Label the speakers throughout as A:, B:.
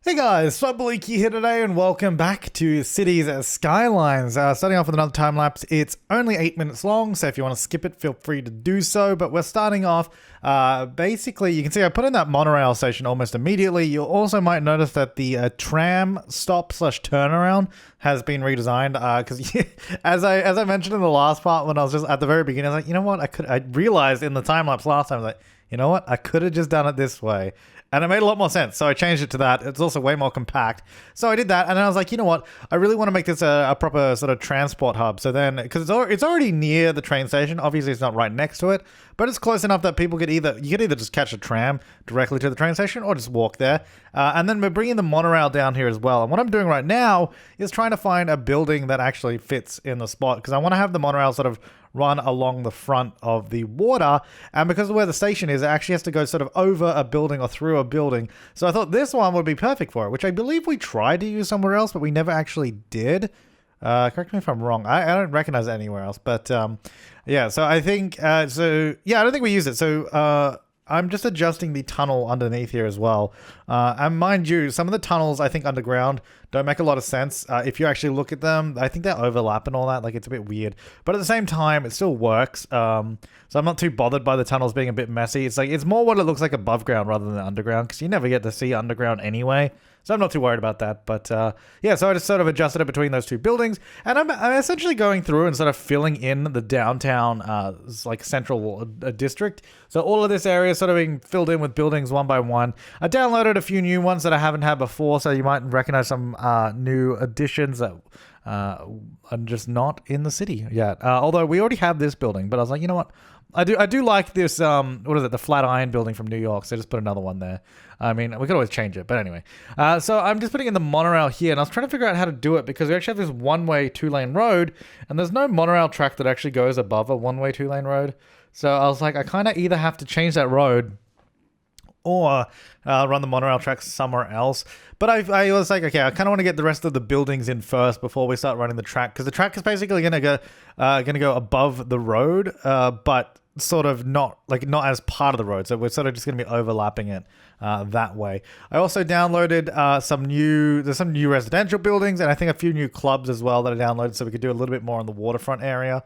A: Hey guys, Flabaliki here today and welcome back to Cities Skylines. Starting off with another time lapse. It's only 8 minutes long, so if you want to skip it, feel free to do so. But we're starting off, basically, you can see I put in that monorail station almost immediately. You also might notice that the tram stop slash turnaround has been redesigned. Because as I mentioned in the last part when I was just at the very beginning, I was like, you know what, I realized in the time lapse last time, I was like, you know what, I could have just done it this way. And it made a lot more sense, so I changed it to that. It's also way more compact. So I did that, and then I was like, you know what? I really want to make this a proper sort of transport hub. So then, because it's already near the train station, obviously it's not right next to it, but it's close enough that people could either just catch a tram directly to the train station or just walk there. And then we're bringing the monorail down here as well. And what I'm doing right now is trying to find a building that actually fits in the spot, because I want to have the monorail sort of run along the front of the water, and because of where the station is, it actually has to go sort of over a building or through a building. So I thought this one would be perfect for it, which I believe we tried to use somewhere else, but we never actually did. Correct me if I'm wrong. I don't recognize it anywhere else, but yeah. So I think I don't think we used it. So I'm just adjusting the tunnel underneath here as well. And mind you, some of the tunnels I think underground don't make a lot of sense. If you actually look at them, I think they overlap and all that. Like, it's a bit weird. But at the same time, it still works. So I'm not too bothered by the tunnels being a bit messy. It's more what it looks like above ground rather than underground, because you never get to see underground anyway. So I'm not too worried about that. But yeah, so I just sort of adjusted it between those two buildings. And I'm essentially going through and sort of filling in the downtown like central district. So all of this area is sort of being filled in with buildings one by one. I downloaded a few new ones that I haven't had before, so you might recognize some new additions that are just not in the city yet. Although we already have this building, but I was like, you know what? I do like this, what is it, the Flatiron building from New York, so just put another one there. I mean, we could always change it, but anyway. So I'm just putting in the monorail here, and I was trying to figure out how to do it, because we actually have this one-way, two-lane road, and there's no monorail track that actually goes above a one-way, two-lane road. So I was like, I kind of either have to change that road or run the monorail tracks somewhere else. But I was like, okay, I kind of want to get the rest of the buildings in first before we start running the track, because the track is basically going to go above the road, but sort of not as part of the road. So we're sort of just going to be overlapping it that way. I also downloaded some new residential buildings, and I think a few new clubs as well that I downloaded, so we could do a little bit more on the waterfront area.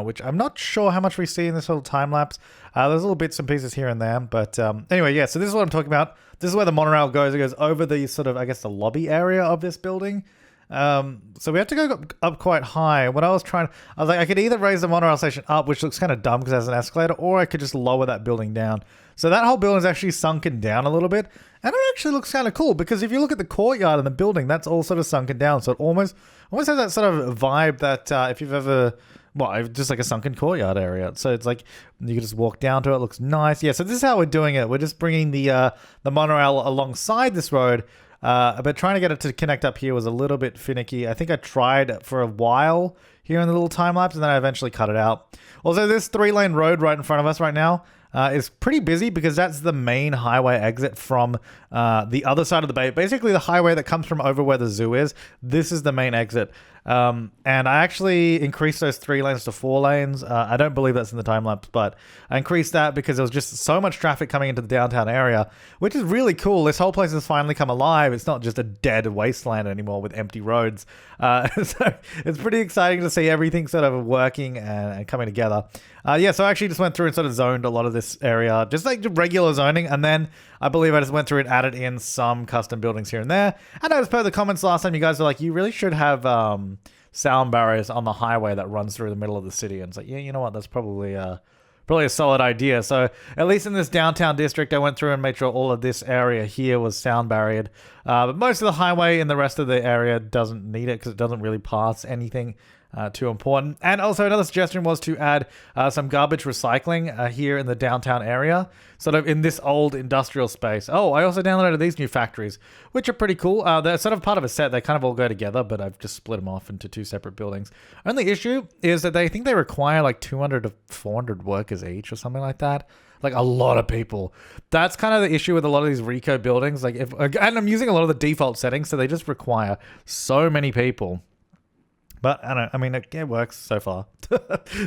A: Which I'm not sure how much we see in this whole time lapse. There's little bits and pieces here and there, but anyway, yeah. So this is what I'm talking about. This is where the monorail goes. It goes over the sort of, I guess, the lobby area of this building. So we have to go up quite high. What I was like, I could either raise the monorail station up, which looks kind of dumb because it has an escalator, or I could just lower that building down. So that whole building is actually sunken down a little bit, and it actually looks kind of cool, because if you look at the courtyard and the building, that's all sort of sunken down. So it almost has that sort of vibe that if you've ever... Well, just like a sunken courtyard area. So it's like you can just walk down to it. It looks nice. Yeah, so this is how we're doing it. We're just bringing the monorail alongside this road, but trying to get it to connect up here was a little bit finicky. I think I tried for a while here in the little time lapse, and then I eventually cut it out. Also, this 3-lane road right in front of us right now is pretty busy, because that's the main highway exit from the other side of the bay. Basically, the highway that comes from over where the zoo is. This is the main exit. And I actually increased those 3 lanes to 4 lanes. I don't believe that's in the time lapse, but I increased that because there was just so much traffic coming into the downtown area, which is really cool. This whole place has finally come alive. It's not just a dead wasteland anymore with empty roads. So it's pretty exciting to see everything sort of working and coming together. Yeah, so I actually just went through and sort of zoned a lot of this area, just like regular zoning, and then I believe I just went through and added in some custom buildings here and there. And as per the comments last time, you guys were like, you really should have sound barriers on the highway that runs through the middle of the city. And it's like, yeah, you know what? That's probably a solid idea. So at least in this downtown district, I went through and made sure all of this area here was sound barriered. But most of the highway in the rest of the area doesn't need it, because it doesn't really pass anything too important. And also another suggestion was to add some garbage recycling here in the downtown area, sort of in this old industrial space. Oh, I also downloaded these new factories, which are pretty cool. They're sort of part of a set. They kind of all go together, but I've just split them off into 2 separate buildings. Only issue is that they think they require like 200 to 400 workers each or something like that. Like a lot of people. That's kind of the issue with a lot of these Rico buildings. And I'm using a lot of the default settings, so they just require so many people. But I don't know. I mean, it works so far.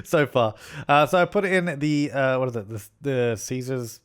A: So far. So I put it in the, what is it? The Caesar's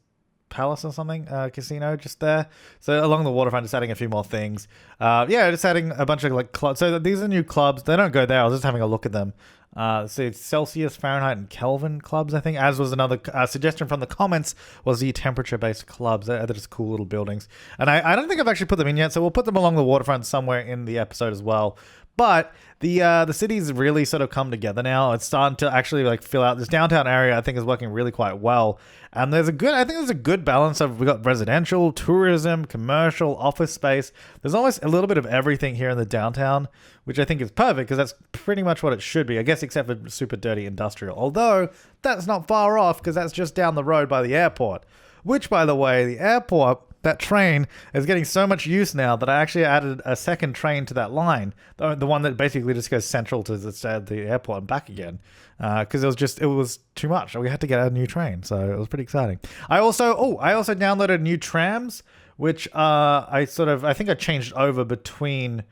A: Palace or something, casino just there. So along the waterfront, just adding a few more things. Yeah, just adding a bunch of like clubs. So these are new clubs. They don't go there. I was just having a look at them. So it's Celsius, Fahrenheit, and Kelvin clubs, I think. As was another suggestion from the comments, was the temperature-based clubs. They're just cool little buildings. And I don't think I've actually put them in yet, so we'll put them along the waterfront somewhere in the episode as well. But the city's really sort of come together now. It's starting to actually like fill out this downtown area. I think is working really quite well. And I think there's a good balance of, we've got residential, tourism, commercial, office space. There's almost a little bit of everything here in the downtown, which I think is perfect because that's pretty much what it should be, I guess, except for super dirty industrial. Although that's not far off because that's just down the road by the airport, which, by the way, the airport, that train is getting so much use now that I actually added a second train to that line, the one that basically just goes central to the airport and back again, because it was too much. We had to get a new train, so it was pretty exciting. I also downloaded new trams, which I think I changed over between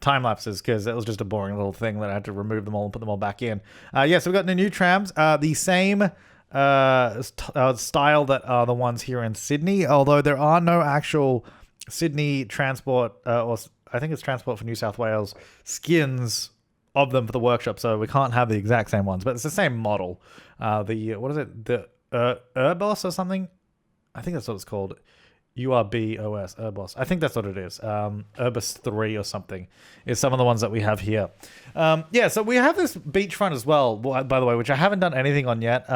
A: time lapses because it was just a boring little thing that I had to remove them all and put them all back in. So we've got the new trams, the same style that are the ones here in Sydney, although there are no actual Sydney transport, or I think it's Transport for New South Wales skins of them for the workshop, so we can't have the exact same ones, but it's the same model. The Urbos or something? I think that's what it's called. URBOS, Urbos. I think that's what it is. Urbis 3 or something is some of the ones that we have here. So we have this beachfront as well, by the way, which I haven't done anything on yet.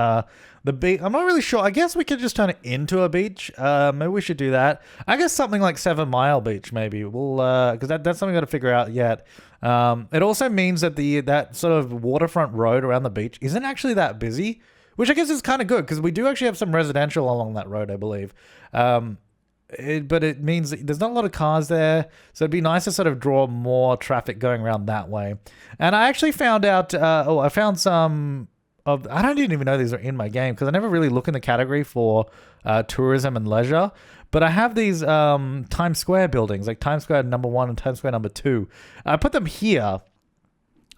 A: The beach, I'm not really sure. I guess we could just turn it into a beach. Maybe we should do that. I guess something like 7 Mile Beach, maybe. We'll, because that's something we've got to figure out yet. It also means that that sort of waterfront road around the beach isn't actually that busy, which I guess is kind of good because we do actually have some residential along that road, I believe. But it means that there's not a lot of cars there, so it'd be nice to sort of draw more traffic going around that way. And I actually found out, I found some of, I don't even know these are in my game because I never really look in the category for tourism and leisure. But I have these Times Square buildings, like Times Square number 1 and Times Square number 2. I put them here.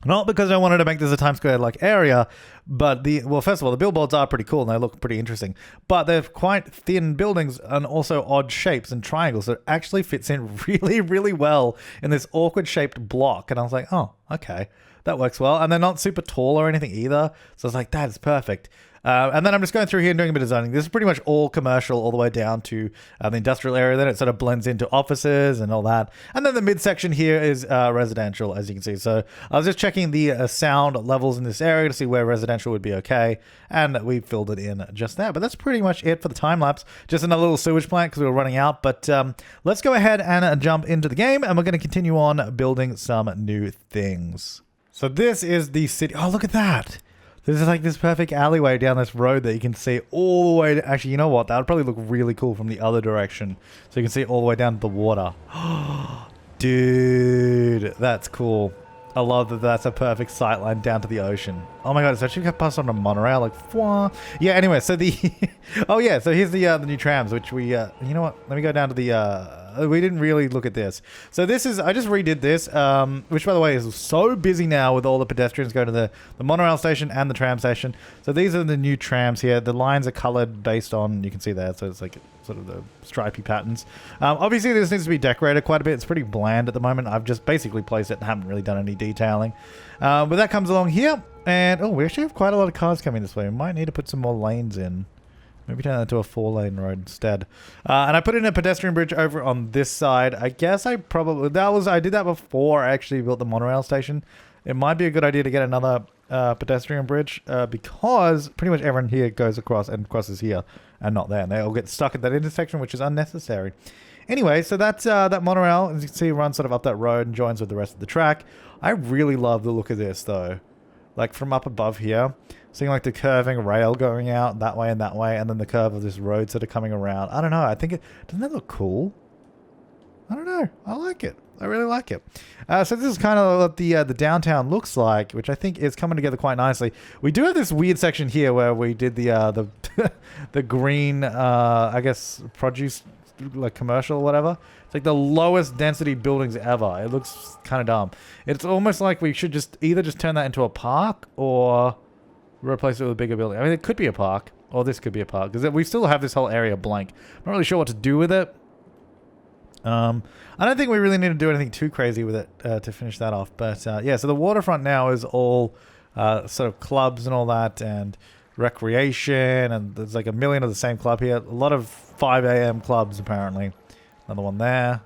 A: Not because I wanted to make this a Times Square-like area, but first of all, the billboards are pretty cool and they look pretty interesting. But they're quite thin buildings and also odd shapes and triangles, so it actually fits in really, really well in this awkward-shaped block. And I was like, oh, okay, that works well. And they're not super tall or anything either, so I was like, that is perfect. And then I'm just going through here and doing a bit of zoning. This is pretty much all commercial all the way down to the industrial area. Then it sort of blends into offices and all that. And then the midsection here is residential, as you can see. So I was just checking the sound levels in this area to see where residential would be okay. And we filled it in just there. But that's pretty much it for the time lapse. Just another little sewage plant because we were running out. But let's go ahead and jump into the game. And we're going to continue on building some new things. So this is the city. Oh, look at that. This is like this perfect alleyway down this road that you can see all the way to, actually, you know what? That would probably look really cool from the other direction. So you can see all the way down to the water. Dude, that's cool. I love that that's a perfect sight line down to the ocean. Oh my god, it's actually got passed on a monorail, like, Fwah. Yeah, anyway, so the... oh yeah, so here's the new trams, which we... you know what? Let me go down to the... we didn't really look at this. So this is... I just redid this, which, by the way, is so busy now with all the pedestrians going to the monorail station and the tram station. So these are the new trams here. The lines are colored based on... You can see there, so it's like sort of the stripy patterns. Obviously, this needs to be decorated quite a bit. It's pretty bland at the moment. I've just basically placed it and haven't really done any detailing. But that comes along here. And, oh, we actually have quite a lot of cars coming this way. We might need to put some more lanes in. Maybe turn that to a 4-lane road instead. And I put in a pedestrian bridge over on this side. I guess I probably... I did that before I actually built the monorail station. It might be a good idea to get another pedestrian bridge because pretty much everyone here goes across and crosses here and not there. And they all get stuck at that intersection, which is unnecessary. Anyway, so that's that monorail. As you can see, runs sort of up that road and joins with the rest of the track. I really love the look of this, though. Like, from up above here, seeing, like, the curving rail going out that way, and then the curve of this road sort of coming around. I don't know. I think it... Doesn't that look cool? I don't know. I like it. I really like it. So this is kind of what the downtown looks like, which I think is coming together quite nicely. We do have this weird section here where we did the the green, I guess, produce, like, commercial or whatever. It's like the lowest density buildings ever. It looks kind of dumb. It's almost like we should just either just turn that into a park or replace it with a bigger building. I mean, it could be a park. Or this could be a park. Because we still have this whole area blank. I'm not really sure what to do with it. I don't think we really need to do anything too crazy with it to finish that off. But yeah, so the waterfront now is all sort of clubs and all that, and recreation, and there's like a million of the same club here. A lot of 5 a.m. clubs apparently. Another one there.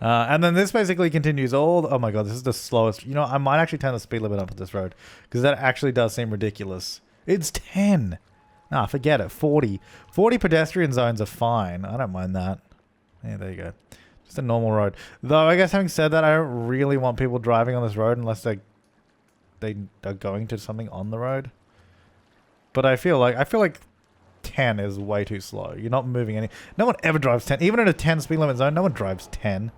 A: And then this basically continues all... Oh my god, this is the slowest. You know, I might actually turn the speed limit up at this road, because that actually does seem ridiculous. It's 10. Nah, forget it. 40. 40 pedestrian zones are fine. I don't mind that. Yeah, there you go. Just a normal road. Though, I guess having said that, I don't really want people driving on this road unless they are going to something on the road. But I feel like 10 is way too slow. You're not moving any... No one ever drives 10. Even in a 10 speed limit zone, no one drives 10.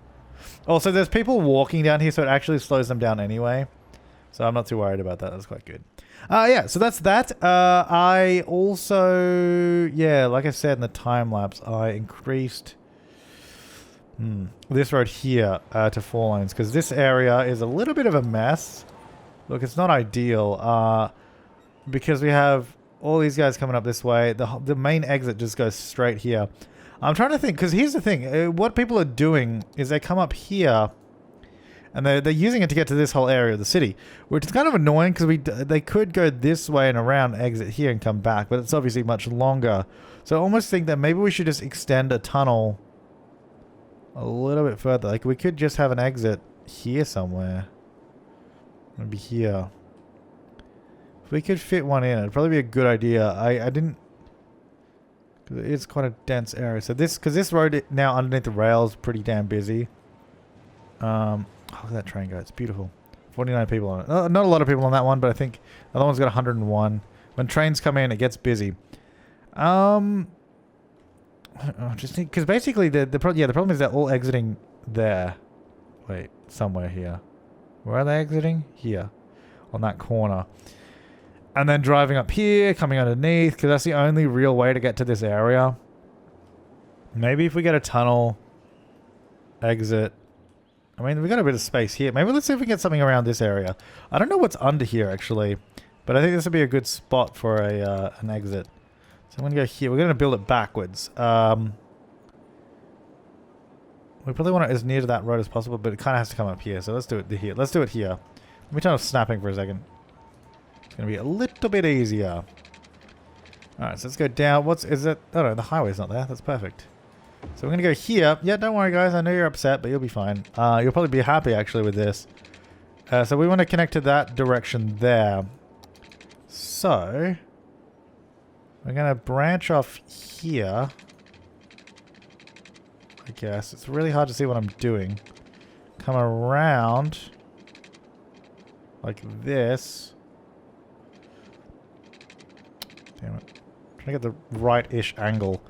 A: Also, there's people walking down here, so it actually slows them down anyway. So I'm not too worried about that. That's quite good. Yeah, so that's that. I also... Yeah, like I said in the time-lapse, I increased... this road here to 4 lanes, because this area is a little bit of a mess. Look, it's not ideal, because we have all these guys coming up this way. The main exit just goes straight here. I'm trying to think, because here's the thing. What people are doing is they come up here, and they're using it to get to this whole area of the city, which is kind of annoying, because they could go this way and around, exit here and come back, but it's obviously much longer. So I almost think that maybe we should just extend a tunnel a little bit further. Like, we could just have an exit here somewhere. Maybe here. If we could fit one in, it'd probably be a good idea. I didn't... Because it's quite a dense area. So this... Because this road now underneath the rails is pretty damn busy. Oh, look at that train go. It's beautiful. 49 people on it. Not a lot of people on that one, but I think the other one's got 101. When trains come in, it gets busy. Just because basically the problem is they're all exiting there. Wait, somewhere here. Where are they exiting? Here, on that corner, and then driving up here, coming underneath, because that's the only real way to get to this area. Maybe if we get a tunnel exit. I mean, we got a bit of space here. Maybe let's see if we can get something around this area. I don't know what's under here actually, but I think this would be a good spot for an exit. So I'm going to go here. We're going to build it backwards. We probably want it as near to that road as possible, but it kind of has to come up here. So let's do it here. Let's do it here. Let me turn off snapping for a second. It's going to be a little bit easier. Alright, so let's go down. Is it? Oh no, the highway's not there. That's perfect. So we're going to go here. Yeah, don't worry guys. I know you're upset, but you'll be fine. You'll probably be happy actually with this. So we want to connect to that direction there. So... we're going to branch off here. I guess. It's really hard to see what I'm doing. Come around. Like this. Damn it. I'm trying to get the right-ish angle.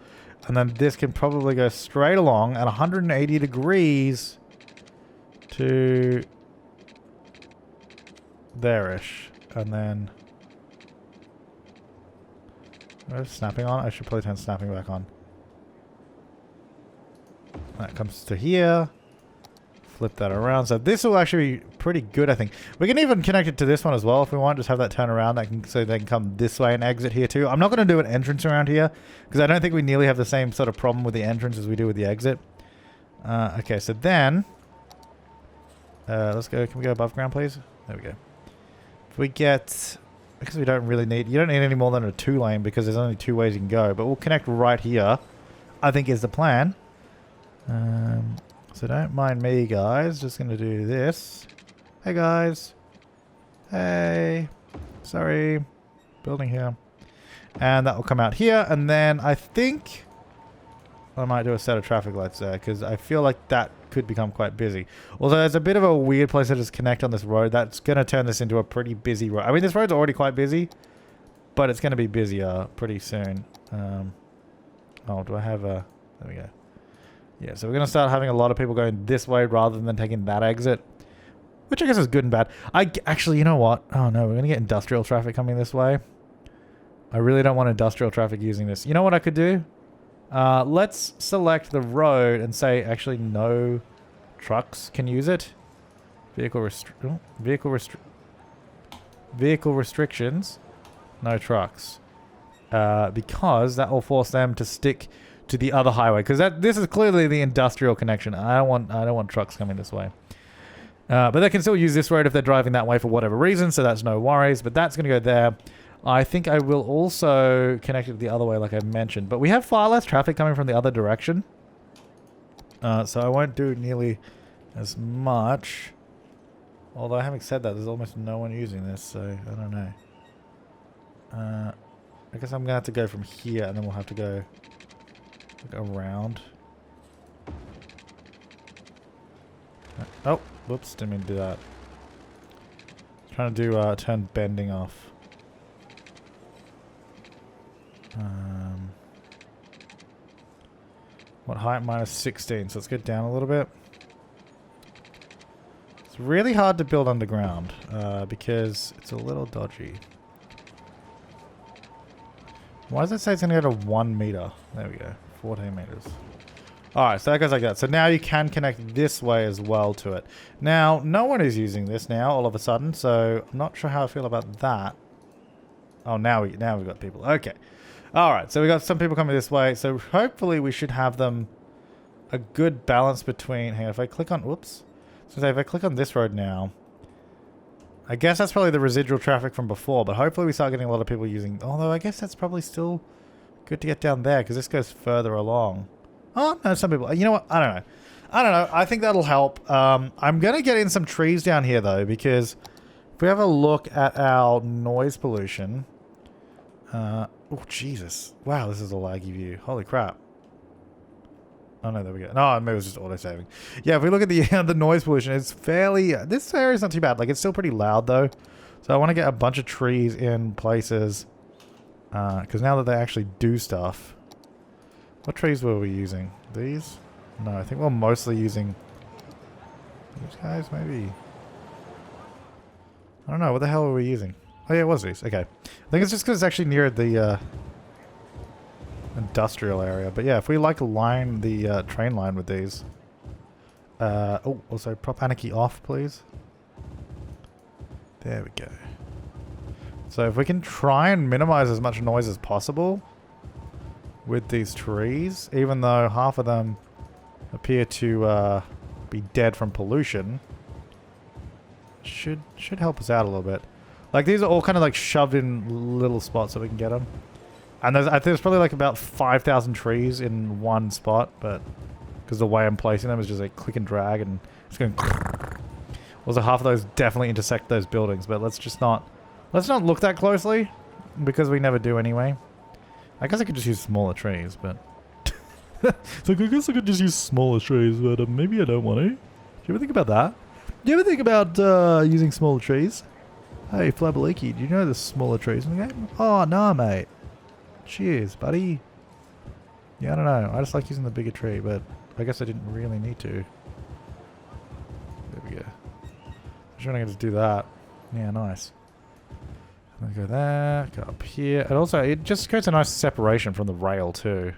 A: And then this can probably go straight along at 180 degrees to there-ish. And then... snapping on? I should probably turn snapping back on. That comes to here. Flip that around. So this will actually be pretty good, I think. We can even connect it to this one as well if we want. Just have that turn around. So they can come this way and exit here too. I'm not going to do an entrance around here because I don't think we nearly have the same sort of problem with the entrance as we do with the exit. Okay, so then... let's go. Can we go above ground, please? There we go. If we get... because we don't really need... you don't need any more than a 2-lane because there's only 2 ways you can go. But we'll connect right here, I think is the plan. So don't mind me, guys. Just going to do this. Hey, guys. Hey. Sorry. Building here. And that will come out here. And then I think I might do a set of traffic lights there because I feel like that could become quite busy. Although there's a bit of a weird place to just connect on this road. That's going to turn this into a pretty busy road. I mean, this road's already quite busy, but it's going to be busier pretty soon. Oh, do I have a... there we go. Yeah, so we're going to start having a lot of people going this way rather than taking that exit. Which I guess is good and bad. Actually, you know what? Oh no, we're going to get industrial traffic coming this way. I really don't want industrial traffic using this. You know what I could do? Let's select the road and say actually no trucks can use it. Vehicle restrictions. No trucks. because that will force them to stick to the other highway, because this is clearly the industrial connection. I don't want trucks coming this way. But they can still use this road if they're driving that way for whatever reason, so that's no worries. But that's going to go there. I think I will also connect it the other way, like I mentioned. But we have far less traffic coming from the other direction. So I won't do nearly as much. Although having said that, there's almost no one using this, so I don't know. I guess I'm going to have to go from here, and then we'll have to go around. Oh, whoops, didn't mean to do that. Trying to do turn bending off. What height? Minus 16, so let's go down a little bit. It's really hard to build underground because it's a little dodgy. Why does it say it's going to go to 1 meter? There we go, 14 meters. Alright, so that goes like that. So now you can connect this way as well to it. Now, no one is using this now, all of a sudden, so I'm not sure how I feel about that. Oh, now we've got people. Okay. Alright, so we got some people coming this way, so hopefully we should have them a good balance between... Hang on, if I click on... Whoops. So if I click on this road now, I guess that's probably the residual traffic from before, but hopefully we start getting a lot of people using... Although I guess that's probably still good to get down there, because this goes further along. Oh, no, some people... You know what? I don't know. I think that'll help. I'm going to get in some trees down here, though, because if we have a look at our noise pollution... oh, Jesus. Wow, this is a laggy view. Holy crap. Oh, no, there we go. No, maybe it was just auto-saving. Yeah, if we look at the the noise pollution, it's fairly... this area's not too bad. Like, it's still pretty loud, though. So I want to get a bunch of trees in places. Because now that they actually do stuff... What trees were we using? These? No, I think we're mostly using... These guys, maybe? I don't know. What the hell were we using? Oh, yeah, it was these. Okay. I think it's just because it's actually near the industrial area. But yeah, if we like line the train line with these. Oh, also prop anarchy off, please. There we go. So if we can try and minimize as much noise as possible with these trees, even though half of them appear to be dead from pollution, should help us out a little bit. Like, these are all kind of like shoved in little spots so we can get them. And I think there's probably like about 5,000 trees in one spot, but because the way I'm placing them is just like click and drag and it's going. Also, half of those definitely intersect those buildings, but let's not look that closely because we never do anyway. I guess I could just use smaller trees, but so I guess I could just use smaller trees, but maybe I don't want to. Do you ever think about that? Do you ever think about using smaller trees? Hey, Flabaliki, do you know the smaller trees in the game? Oh, nah, mate. Cheers, buddy. Yeah, I don't know. I just like using the bigger tree, but I guess I didn't really need to. There we go. I'm sure I can just do that. Yeah, nice. I'm gonna go there, go up here. And also, it just creates a nice separation from the rail, too.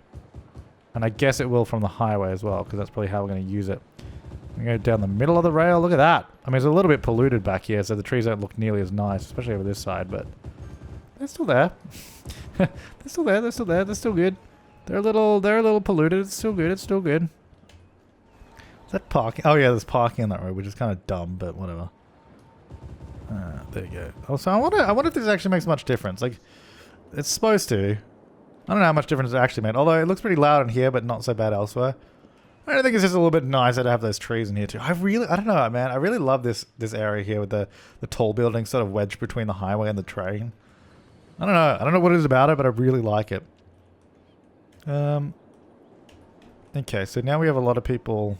A: And I guess it will from the highway as well, because that's probably how we're going to use it. I'm going to go down the middle of the rail. Look at that. I mean, it's a little bit polluted back here, so the trees don't look nearly as nice, especially over this side, but they're still there. They're still there. They're still there. They're still good. They're a little polluted. It's still good. It's still good. Is that parking? Oh, yeah, there's parking on that road, which is kind of dumb, but whatever. There you go. Also, I wonder if this actually makes much difference. Like, it's supposed to. I don't know how much difference it actually made. Although it looks pretty loud in here, but not so bad elsewhere. I think it's just a little bit nicer to have those trees in here too. I don't know, man. I really love this area here with the tall buildings sort of wedged between the highway and the train. I don't know. I don't know what it is about it, but I really like it. Okay, so now we have a lot of people.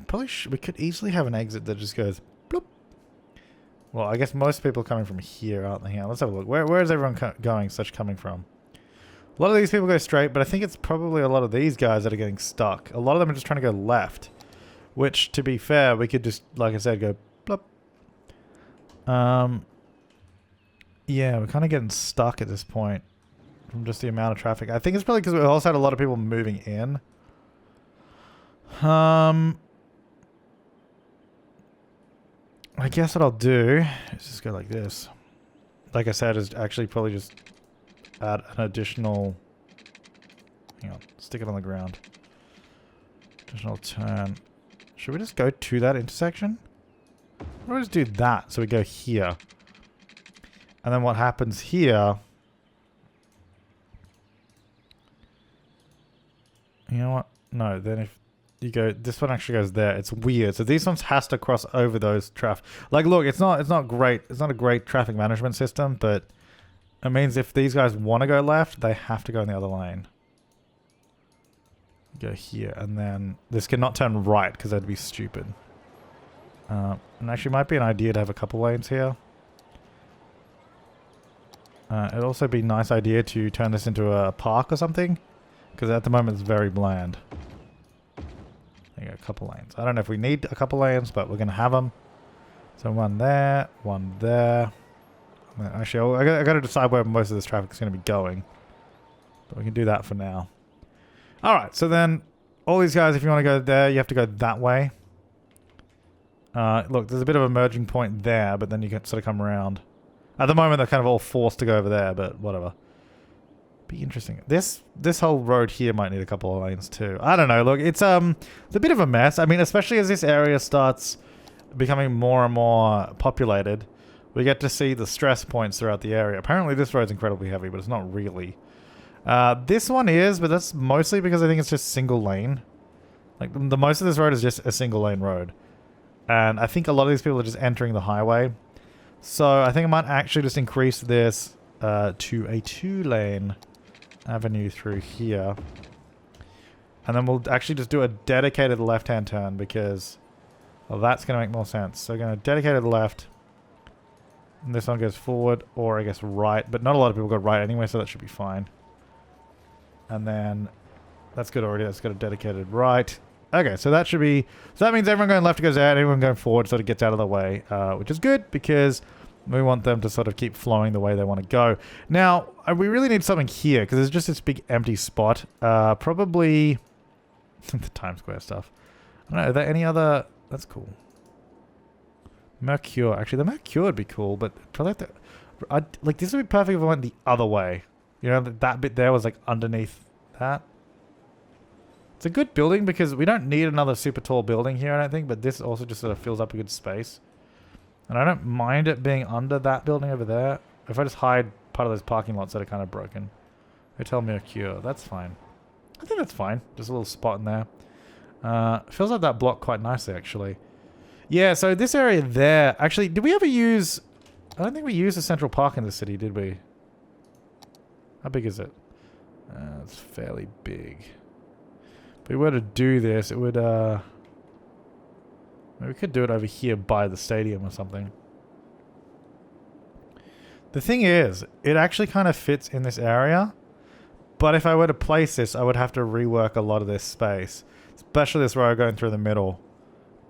A: Probably we could easily have an exit that just goes bloop. Well, I guess most people are coming from here, aren't they? Here, let's have a look. Where is everyone coming from? A lot of these people go straight, but I think it's probably a lot of these guys that are getting stuck. A lot of them are just trying to go left. Which, to be fair, we could just, like I said, go blop. Yeah, we're kind of getting stuck at this point. From just the amount of traffic. I think it's probably because we also had a lot of people moving in. I guess what I'll do is just go like this. like I said, is actually probably just add an additional... Hang on, stick it on the ground. Additional turn. Should we just go to that intersection? Or just do that, so we go here. And then what happens here... You know what? No, then if you go... This one actually goes there. It's weird. So these ones has to cross over those traffic... Like, look, it's not great. It's not a great traffic management system, but it means if these guys want to go left, they have to go in the other lane. Go here, and then this cannot turn right because that'd be stupid. And actually might be an idea to have a couple lanes here. It'd also be a nice idea to turn this into a park or something, because at the moment it's very bland. There you go, a couple lanes. I don't know if we need a couple lanes, but we're going to have them. So one there, one there. Actually, I got to decide where most of this traffic is going to be going. But we can do that for now. Alright, so then all these guys, if you want to go there, you have to go that way. Look, there's a bit of a merging point there, but then you can sort of come around. At the moment, they're kind of all forced to go over there, but whatever. Be interesting. This whole road here might need a couple of lanes too. I don't know. Look, it's a bit of a mess. I mean, especially as this area starts becoming more and more populated, we get to see the stress points throughout the area. Apparently, this road's incredibly heavy, but it's not really. This one is, but that's mostly because I think it's just single lane. Like, the most of this road is just a single lane road. And I think a lot of these people are just entering the highway. So I think I might actually just increase this to a 2-lane avenue through here. And then we'll actually just do a dedicated left-hand turn because, well, that's going to make more sense. So we're going to dedicate left. And this one goes forward, or I guess right. But not a lot of people go right anyway, so that should be fine. And then that's good already. That's got a dedicated right. Okay, so that should be... So that means everyone going left goes out, everyone going forward sort of gets out of the way, which is good because we want them to sort of keep flowing the way they want to go. Now, we really need something here because there's just this big empty spot. Probably the Times Square stuff. I don't know, are there any other... That's cool. Mercure. Actually, the Mercure would be cool, but probably have to... like, this would be perfect if I went the other way. You know, that bit there was like underneath that. It's a good building because we don't need another super tall building here, I don't think, but this also just sort of fills up a good space. And I don't mind it being under that building over there. If I just hide part of those parking lots that are kind of broken. Hotel Mercure, that's fine. I think that's fine. Just a little spot in there. Fills up that block quite nicely, actually. Yeah, so this area there... Actually, did we ever use... I don't think we used a Central Park in the city, did we? How big is it? It's fairly big. If we were to do this, it would... we could do it over here by the stadium or something. The thing is, it actually kind of fits in this area. But if I were to place this, I would have to rework a lot of this space. Especially this road going through the middle.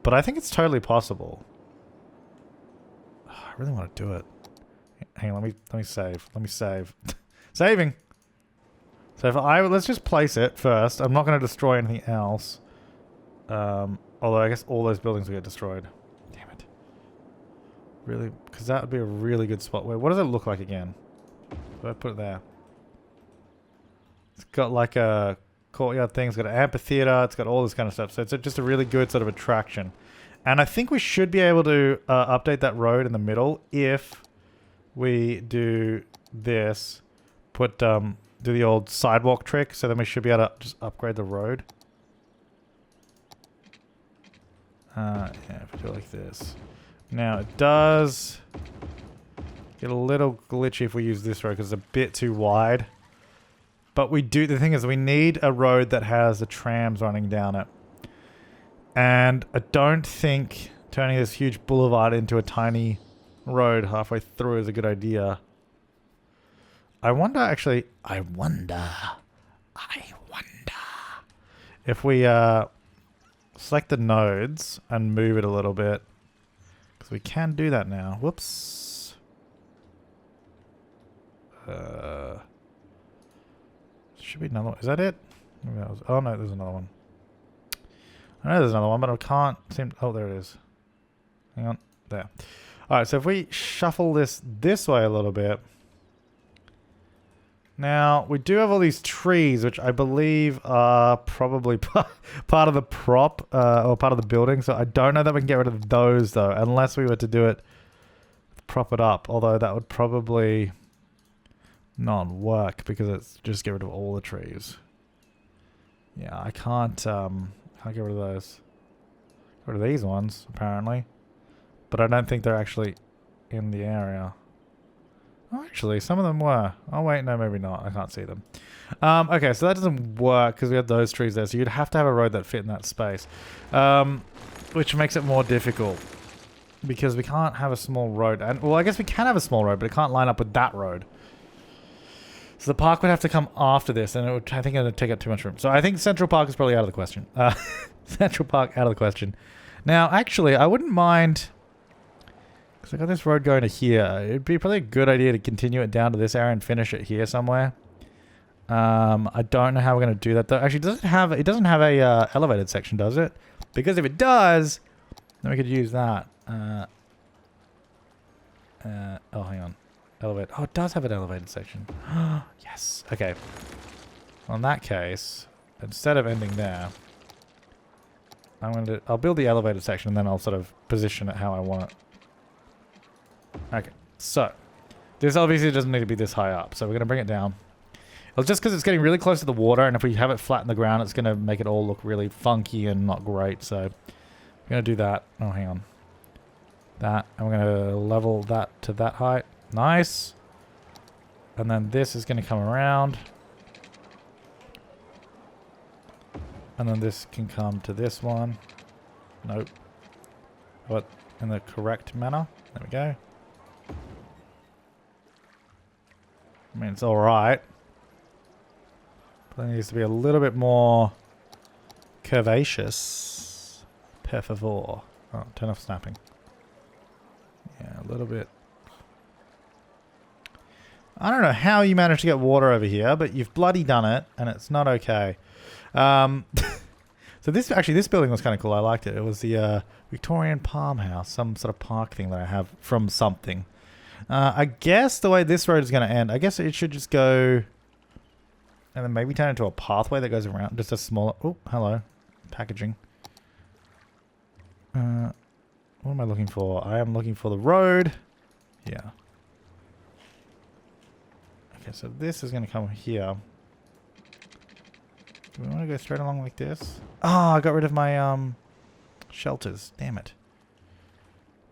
A: But I think it's totally possible. I really want to do it. Hang on, let me save. Let me save. Saving! So if let's just place it first. I'm not going to destroy anything else. Although I guess all those buildings will get destroyed. Damn it. Really? Because that would be a really good spot. Wait, what does it look like again? So I put it there. It's got like a courtyard thing. It's got an amphitheater. It's got all this kind of stuff. So it's just a really good sort of attraction. And I think we should be able to update that road in the middle if we do this. Do the old sidewalk trick. So then we should be able to just upgrade the road. Yeah, if we do it like this. Now, it does get a little glitchy if we use this road because it's a bit too wide. But we do... The thing is, we need a road that has the trams running down it. And I don't think turning this huge boulevard into a tiny road halfway through is a good idea. I wonder, actually... I wonder if we... select the nodes and move it a little bit. Because we can do that now. Whoops. Should be another one. Is that it? Oh no, there's another one. I know there's another one, but I can't seem... Oh, there it is. Hang on. There. Alright, so if we shuffle this way a little bit. Now, we do have all these trees, which I believe are probably part of the prop, or part of the building. So I don't know that we can get rid of those, though, unless we were to do it, prop it up. Although that would probably not work, because it's just get rid of all the trees. Yeah, I can't get rid of those. Get rid of these ones, apparently. But I don't think they're actually in the area. Oh, actually, some of them were. Oh, wait, no, maybe not. I can't see them. Okay, so that doesn't work because we had those trees there. So you'd have to have a road that fit in that space. Which makes it more difficult. Because we can't have a small road. And well, I guess we can have a small road, but it can't line up with that road. So the park would have to come after this, and I think it would take up too much room. So I think Central Park is probably out of the question. Central Park, out of the question. Now, actually, I wouldn't mind... because I got this road going to here. It'd be probably a good idea to continue it down to this area and finish it here somewhere. I don't know how we're going to do that though. Actually, it doesn't have a elevated section, does it? Because if it does, then we could use that. Oh, hang on. Elevate. Oh, it does have an elevated section. Yes. Okay. Well, in that case, instead of ending there, I'll build the elevated section and then I'll sort of position it how I want it. Okay, so this obviously doesn't need to be this high up, so we're going to bring it down. Well, just because it's getting really close to the water, and if we have it flat in the ground, it's going to make it all look really funky and not great, so we're going to do that. Oh, hang on. That, and we're going to level that to that height. Nice. And then this is going to come around. And then this can come to this one. Nope. What? In the correct manner. There we go. I mean, it's alright. But it needs to be a little bit more curvaceous. Per favor. Oh, turn off snapping. Yeah, a little bit. I don't know how you managed to get water over here, but you've bloody done it, and it's not okay. So this building was kind of cool. I liked it. It was the Victorian Palm House, some sort of park thing that I have from something. I guess the way this road is going to end, I guess it should just go and then maybe turn into a pathway that goes around. Just a smaller... Oh, hello. Packaging. What am I looking for? I am looking for the road. Yeah. Okay, so this is going to come here. Do we want to go straight along like this? Oh, I got rid of my shelters. Damn it.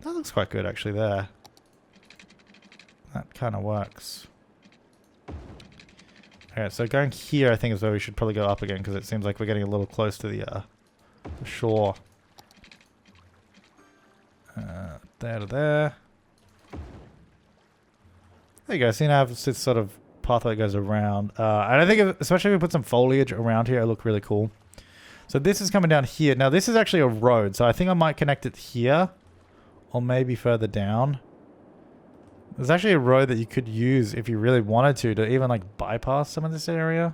A: That looks quite good actually there. That kind of works. Okay, so going here I think is where we should probably go up again because it seems like we're getting a little close to the shore. There to there. There you go. So you now have this sort of pathway that goes around. And I think especially if we put some foliage around here, it'll look really cool. So this is coming down here. Now this is actually a road. So I think I might connect it here. Or maybe further down. There's actually a road that you could use if you really wanted to even like bypass some of this area.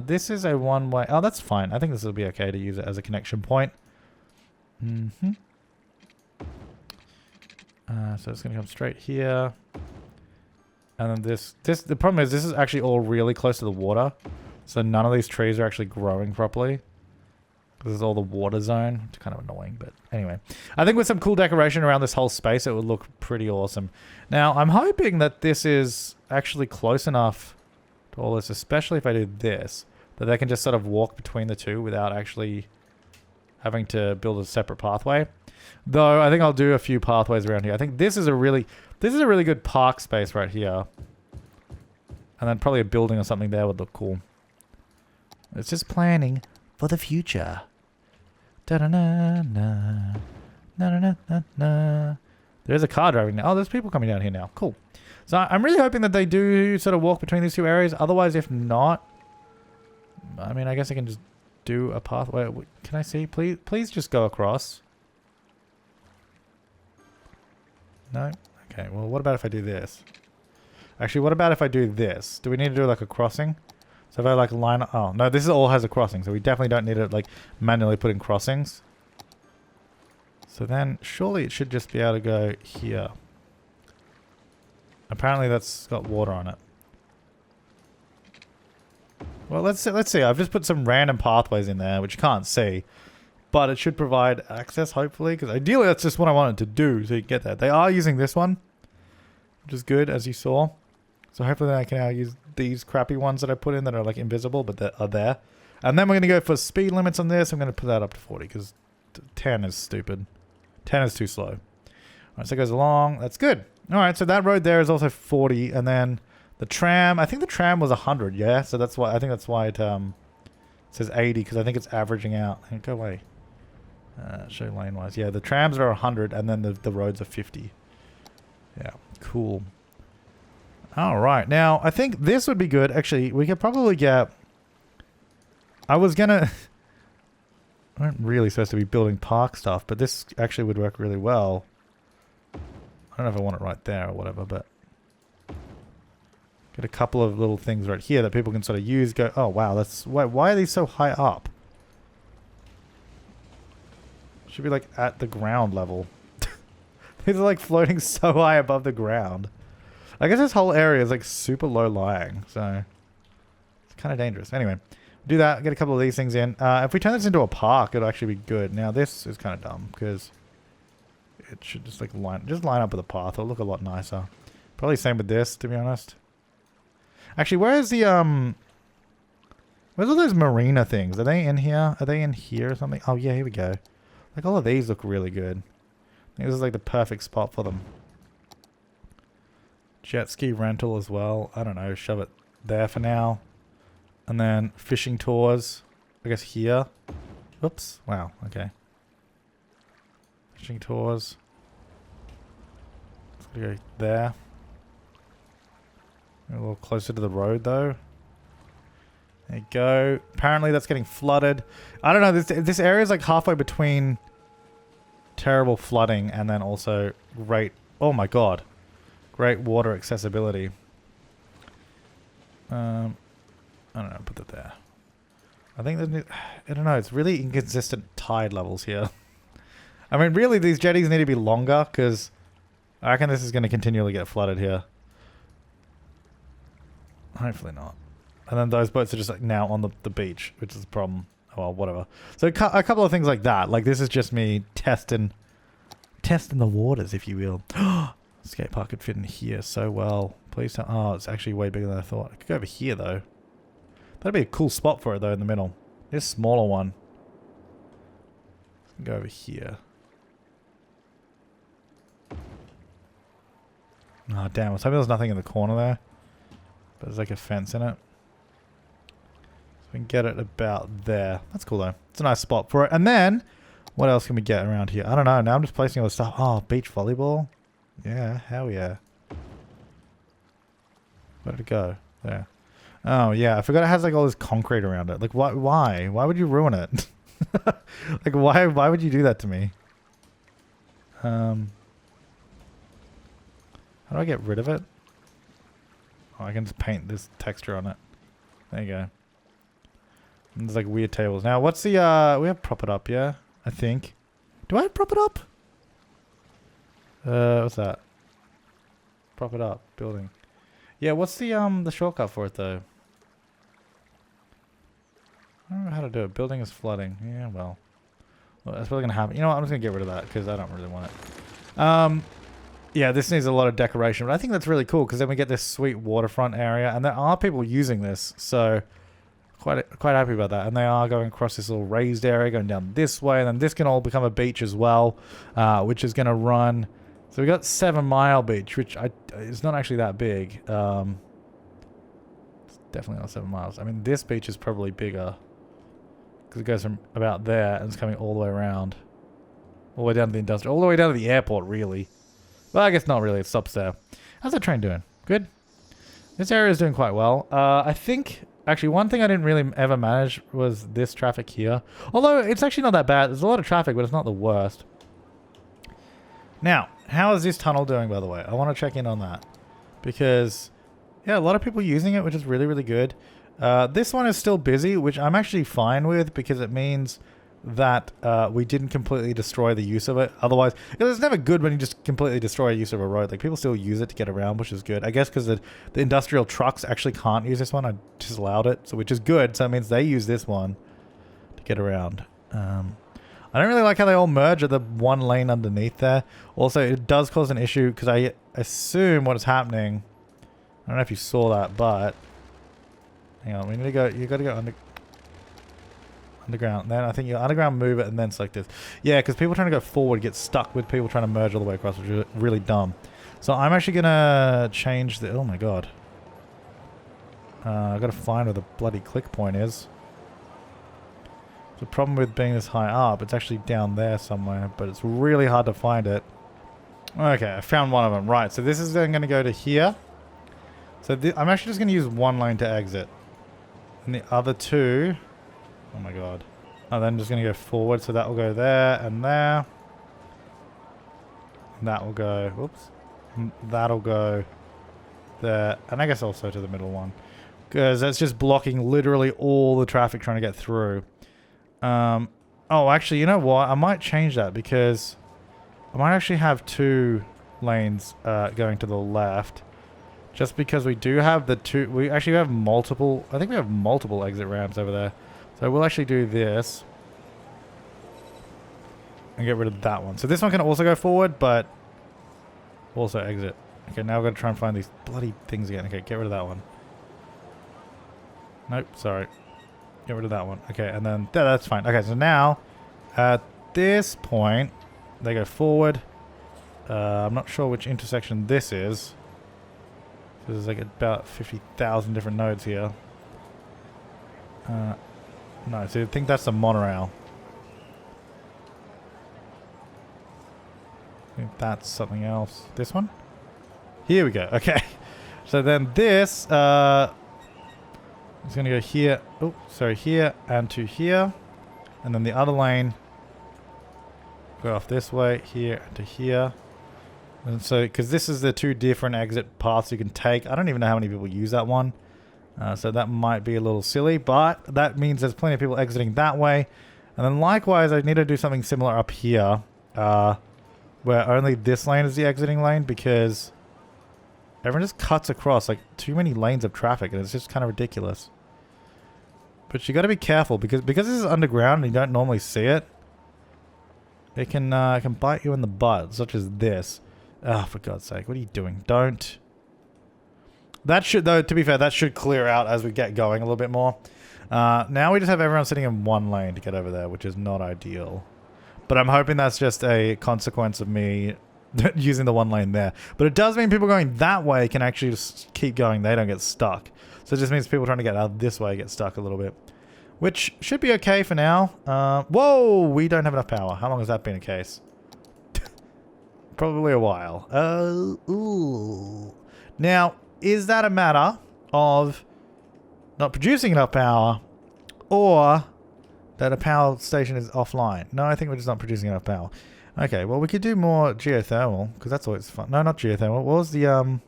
A: This is a one-way... Oh, that's fine. I think this will be okay to use it as a connection point. Mm-hmm. So it's going to come straight here. And then the problem is this is actually all really close to the water. So none of these trees are actually growing properly. This is all the water zone. It's kind of annoying, but anyway. I think with some cool decoration around this whole space, it would look pretty awesome. Now, I'm hoping that this is actually close enough to all this, especially if I do this, that they can just sort of walk between the two without actually having to build a separate pathway. Though, I think I'll do a few pathways around here. I think this is a really good park space right here. And then probably a building or something there would look cool. It's just planning for the future. Da-da-na-na. Na-na-na-na-na. There's a car driving now. Oh, there's people coming down here now. Cool. So I'm really hoping that they do sort of walk between these two areas. Otherwise, if not, I mean, I guess I can just do a pathway. Can I see? Please just go across. No? Okay, well, what about if I do this? Actually, what about if I do this? Do we need to do like a crossing? So if I like line up... Oh, no, this all has a crossing, so we definitely don't need to like manually put in crossings. So then surely it should just be able to go here. Apparently that's got water on it. Well, let's see. I've just put some random pathways in there, which you can't see. But it should provide access, hopefully. Because ideally, that's just what I wanted to do, so you can get that. They are using this one, which is good, as you saw. So hopefully I can now use these crappy ones that I put in that are like invisible, but that are there. And then we're going to go for speed limits on this. I'm going to put that up to 40, because 10 is stupid. 10 is too slow. Alright, so it goes along. That's good. Alright, so that road there is also 40, and then the tram, I think the tram was 100, yeah? So that's why, I think that's why it says 80, because I think it's averaging out. Go away. Show lane-wise. Yeah, the trams are 100, and then the roads are 50. Yeah, cool. Alright, now, I think this would be good. Actually, we could probably get... I was gonna... I aren't really supposed to be building park stuff, but this actually would work really well. I don't know if I want it right there or whatever, but... Get a couple of little things right here that people can sort of use. Go, oh wow, that's... Why are these so high up? Should be like at the ground level. These are like floating so high above the ground. I guess this whole area is like super low lying, so... It's kind of dangerous. Anyway, do that, get a couple of these things in. If we turn this into a park, it'll actually be good. Now this is kind of dumb, because... It should just like line up with a path. It'll look a lot nicer. Probably same with this, to be honest. Actually, where is the, where's all those marina things? Are they in here? Are they in here or something? Oh, yeah, here we go. Like, all of these look really good. I think this is, like, the perfect spot for them. Jet ski rental as well. I don't know. Shove it there for now. And then fishing tours. I guess here. Oops. Wow. Okay. Fishing tours. Let's go there. A little closer to the road, though. There you go. Apparently, that's getting flooded. I don't know. This area is like halfway between terrible flooding and then also great... Oh, my God. Great water accessibility. I don't know. Put that there. I think that... I don't know. It's really inconsistent tide levels here. I mean, really, these jetties need to be longer because I reckon this is going to continually get flooded here. Hopefully not. And then those boats are just like now on the beach, which is the problem. Oh, well, whatever. So a couple of things like that. Like this is just me testing the waters, if you will. Skate park could fit in here so well. Please don't. Oh, it's actually way bigger than I thought. I could go over here though. That'd be a cool spot for it though in the middle. This smaller one. Go over here. Oh, damn. I was hoping there was nothing in the corner there. But there's like a fence in it. So we can get it about there. That's cool though. It's a nice spot for it. And then, what else can we get around here? I don't know. Now I'm just placing all the stuff. Oh, beach volleyball. Yeah, hell yeah. Where did it go? There. Oh yeah, I forgot it has like all this concrete around it. Like why? Why would you ruin it? Like why would you do that to me? How do I get rid of it? Oh, I can just paint this texture on it. There you go. And there's like weird tables. Now, what's the, we have prop it up, yeah? I think. Do I have prop it up? What's that? Prop it up. Building. Yeah, what's the shortcut for it, though? I don't know how to do it. Building is flooding. Yeah, well that's probably going to happen. You know what? I'm just going to get rid of that because I don't really want it. Yeah, this needs a lot of decoration, but I think that's really cool because then we get this sweet waterfront area, and there are people using this, so quite happy about that. And they are going across this little raised area, going down this way, and then this can all become a beach as well, which is going to run. So we got 7 Mile Beach, which it's not actually that big. It's definitely not 7 miles. I mean, this beach is probably bigger because it goes from about there and it's coming all the way around, all the way down to the industrial, all the way down to the airport, really. Well, I guess not really. It stops there. How's that train doing? Good? This area is doing quite well. I think... Actually, one thing I didn't really ever manage was this traffic here. Although, it's actually not that bad. There's a lot of traffic, but it's not the worst. Now, how is this tunnel doing, by the way? I want to check in on that. Because, yeah, a lot of people using it, which is really, really good. This one is still busy, which I'm actually fine with, because it means that we didn't completely destroy the use of it. Otherwise, it's never good when you just completely destroy use of a road. Like, people still use it to get around, which is good. I guess because the industrial trucks actually can't use this one. I just allowed it, so which is good. So it means they use this one to get around. I don't really like how they all merge at the one lane underneath there. Also, it does cause an issue because I assume what is happening. I don't know if you saw that, but hang on, we need to go. You got to go underground. Then I think you underground, move it, and then select this. Yeah, because people trying to go forward get stuck with people trying to merge all the way across, which is really dumb. So I'm actually gonna change the. Oh my god. I gotta find where the bloody click point is. The problem with being this high up, it's actually down there somewhere, but it's really hard to find it. Okay, I found one of them. Right, so this is then going to go to here. So I'm actually just going to use one lane to exit. And the other two... Oh my god. I'm then just going to go forward, so that will go there and there. And that will go... Whoops. That'll go there. And I guess also to the middle one. Because that's just blocking literally all the traffic trying to get through. Oh, actually, you know what? I might change that because I might actually have two lanes going to the left. Just because we do have the two... We actually have multiple... I think we have multiple exit ramps over there. So we'll actually do this. And get rid of that one. So this one can also go forward, but also exit. Okay, now we're going to try and find these bloody things again. Okay, get rid of that one. Nope, sorry. Get rid of that one. Okay, and then... that's fine. Okay, so now, at this point, they go forward. I'm not sure which intersection this is. There's like about 50,000 different nodes here. No, so I think that's the monorail. I think that's something else. This one? Here we go. Okay. So then this... it's going to go here. Oh, sorry, here and to here. And then the other lane go off this way, here and to here. And so, because this is the two different exit paths you can take. I don't even know how many people use that one. So that might be a little silly, but that means there's plenty of people exiting that way. And then likewise, I need to do something similar up here. Where only this lane is the exiting lane because everyone just cuts across like too many lanes of traffic and it's just kind of ridiculous. But you got to be careful because this is underground and you don't normally see it. It can bite you in the butt, such as this. Oh, for God's sake, what are you doing? Don't. That should, though, to be fair, that should clear out as we get going a little bit more. Now we just have everyone sitting in one lane to get over there, which is not ideal. But I'm hoping that's just a consequence of me using the one lane there. But it does mean people going that way can actually just keep going. They don't get stuck. So it just means people trying to get out this way get stuck a little bit. Which should be okay for now. Whoa! We don't have enough power. How long has that been the case? Probably a while. Ooh. Now, is that a matter of not producing enough power or that a power station is offline? No, I think we're just not producing enough power. Okay, well, we could do more geothermal because that's always fun. No, not geothermal. What was the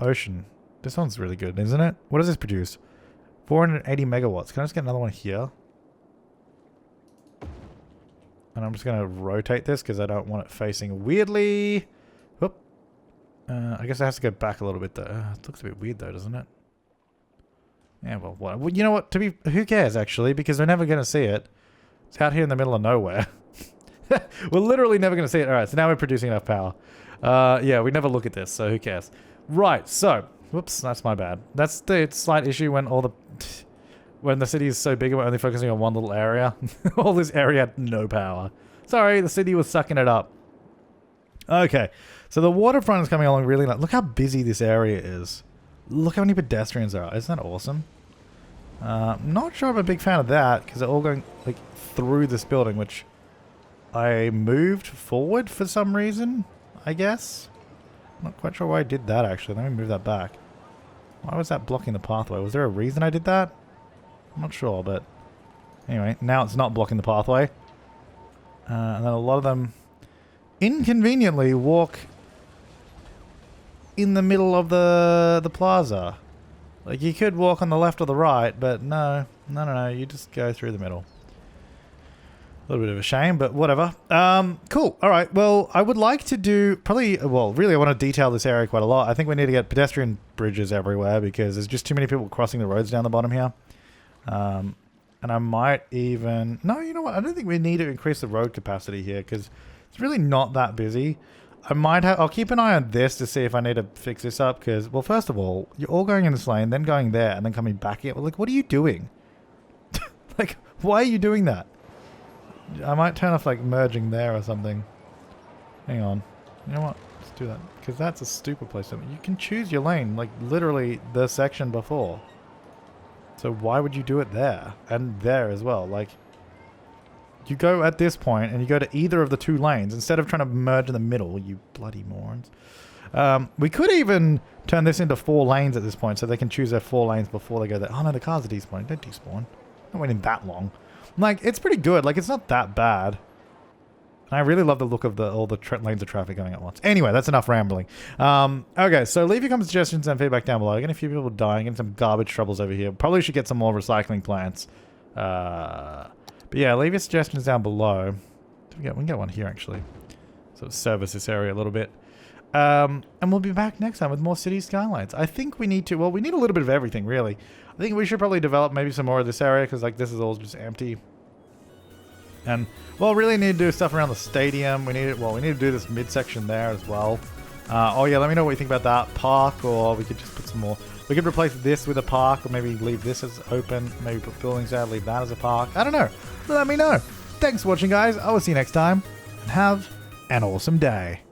A: ocean? This one's really good, isn't it? What does this produce? 480 megawatts. Can I just get another one here? And I'm just going to rotate this because I don't want it facing weirdly. Whoop. I guess it has to go back a little bit though. It looks a bit weird though, doesn't it? Yeah, well, what? Well, you know what? Who cares actually? Because we're never going to see it. It's out here in the middle of nowhere. We're literally never going to see it. All right, so now we're producing enough power. Yeah, we never look at this, so who cares? Right, so... Whoops, that's my bad. That's the slight issue when when the city is so big and we're only focusing on one little area. All this area had no power. Sorry, the city was sucking it up. Okay, so the waterfront is coming along really nice. Look how busy this area is. Look how many pedestrians there are. Isn't that awesome? Not sure I'm a big fan of that because they're all going like through this building, which I moved forward for some reason, I guess. I'm not quite sure why I did that actually. Let me move that back. Why was that blocking the pathway? Was there a reason I did that? I'm not sure, but anyway, now it's not blocking the pathway. And then a lot of them inconveniently walk in the middle of the plaza. Like you could walk on the left or the right, but no, you just go through the middle. A little bit of a shame, but whatever. Cool. All right. Well, I would like to do probably, well, really I want to detail this area quite a lot. I think we need to get pedestrian bridges everywhere because there's just too many people crossing the roads down the bottom here. And I might even, no, you know what? I don't think we need to increase the road capacity here because it's really not that busy. I'll keep an eye on this to see if I need to fix this up because, well, first of all, you're all going in this lane, then going there and then coming back here. Well, like, what are you doing? Like, why are you doing that? I might turn off like merging there or something. Hang on. You know what? Let's do that. Because that's a stupid place. You can choose your lane, like literally the section before. So why would you do it there? And there as well. Like, you go at this point and you go to either of the two lanes instead of trying to merge in the middle, you bloody morons. We could even turn this into 4 lanes at this point so they can choose their 4 lanes before they go there. Oh no, the cars are despawning. Don't despawn. Not waiting that long. Like, it's pretty good. Like, it's not that bad. And I really love the look of all the lanes of traffic going at once. Anyway, that's enough rambling. Okay, so leave your comments, suggestions, and feedback down below. Getting a few people dying, getting some garbage troubles over here. Probably should get some more recycling plants. But yeah, leave your suggestions down below. We can get one here, actually. So service this area a little bit. And we'll be back next time with more city skylines. I think we need to, well, we need a little bit of everything, really. I think we should probably develop maybe some more of this area because, like, this is all just empty. And, well, really need to do stuff around the stadium. We need to do this midsection there as well. Oh, yeah, let me know what you think about that park, or we could just put some more. We could replace this with a park, or maybe leave this as open. Maybe put buildings there, leave that as a park. I don't know. Let me know. Thanks for watching, guys. I will see you next time. And have an awesome day.